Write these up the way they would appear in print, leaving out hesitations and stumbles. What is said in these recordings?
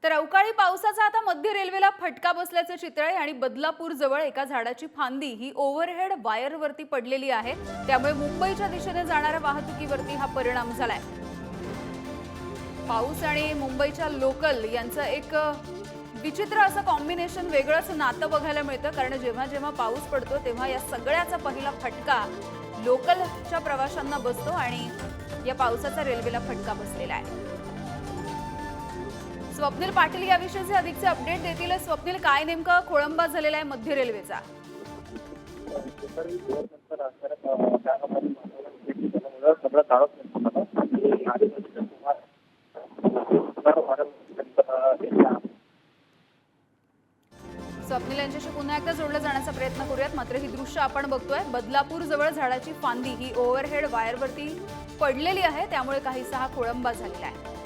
तर अवकाळी पावसाचा आता मध्य रेल्वेला फटका बसल्याचं चित्र आहे आणि बदलापूर जवळ एका झाडाची फांदी ही ओव्हरहेड वायरवरती पडलेली आहे। त्यामुळे मुंबईच्या दिशेने जाणाऱ्या वाहतुकीवरती हा परिणाम झालाय। पाऊस आणि मुंबईच्या लोकल यांचं एक विचित्र असं कॉम्बिनेशन, वेगळंच नातं बघायला मिळतं। कारण जेव्हा जेव्हा पाऊस पडतो तेव्हा या सगळ्याचा पहिला फटका लोकलच्या प्रवाशांना बसतो आणि या पावसाचा रेल्वेला फटका बसलेला आहे। स्वप्नील पाटील याविषयीचे अधिकचे अपडेट देतील। स्वप्नील, काय नेमका खोळंबा झालेला आहे मध्य रेल्वेचा? स्वप्नील यांच्याशी पुन्हा एकदा जोडलं जाण्याचा प्रयत्न करूयात। मात्र ही दृश्य आपण बघतोय, बदलापूर जवळ झाडाची फांदी ही ओव्हरहेड वायरवरती पडलेली आहे, त्यामुळे काहीसा हा खोळंबा झालेला आहे।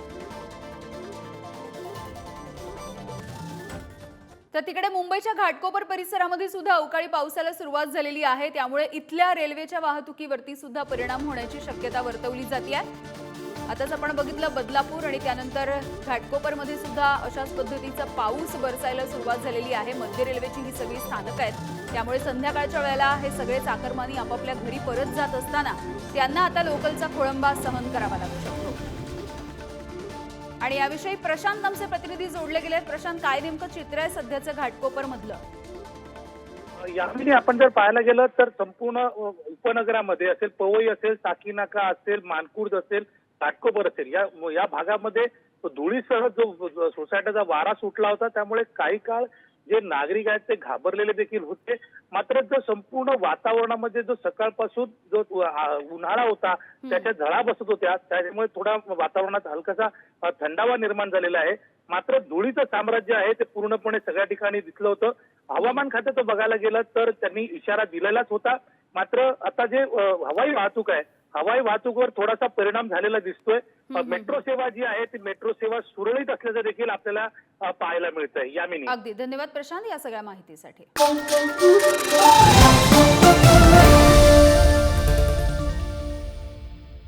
तर तिकडे मुंबईच्या घाटकोपर परिसरामध्ये सुद्धा अवकाळी पावसाला सुरुवात झालेली आहे, त्यामुळे इथल्या रेल्वेच्या वाहतुकीवरती सुद्धा परिणाम होण्याची शक्यता वर्तवली जाते आहे। आताच आपण बघितलं बदलापूर आणि त्यानंतर घाटकोपरमध्ये सुद्धा अशाच पद्धतीचा पाऊस बरसायला सुरुवात झालेली आहे। मध्य रेल्वेची ही सगळी स्थानक आहेत, त्यामुळे संध्याकाळच्या वेळेला हे सगळे चाकरमानी आपापल्या घरी परत जात असताना त्यांना आता लोकलचा खोळंबा सहन करावा लागू शकतो। आणि याविषयी प्रशांत आमचे प्रतिनिधी जोडले गेले आहेत। प्रशांत, काय नेमकं चित्र आहे सध्याचं घाटकोपर मधलं? यामध्ये आपण जर पाहायला गेलं तर संपूर्ण उपनगरामध्ये असेल, पवई असेल, साकीनाका असेल, मानकुर्द असेल, घाटकोपर असेल, या भागामध्ये धुळीसह जो सोसायटीचा वारा सुटला होता, त्यामुळे काही काळ जे नागरिक आहेत ते घाबरलेले देखील होते। मात्र जो संपूर्ण वातावरणामध्ये जो सकाळपासून जो उन्हाळा होता त्याच्या झळा बसत होत्या, त्यामुळे थोडा वातावरणात हलकासा थंडावा निर्माण झालेला आहे। मात्र धुळीचं साम्राज्य आहे ते पूर्णपणे सगळ्या ठिकाणी दिसलं होतं। हवामान खात्याचं बघायला गेलं तर त्यांनी इशारा दिलेलाच होता। मात्र आता जे हवाई वाहतूक आहे, हवाई वाहतुकीवर थोडासा परिणाम झालेला दिसतोय। मेट्रो सेवा जी आहे ती मेट्रो सेवा सुरळीत असल्याचं देखील आपल्याला पाहायला मिळतंय। यामिनी, अगदी धन्यवाद प्रशांत या सगळ्या माहितीसाठी।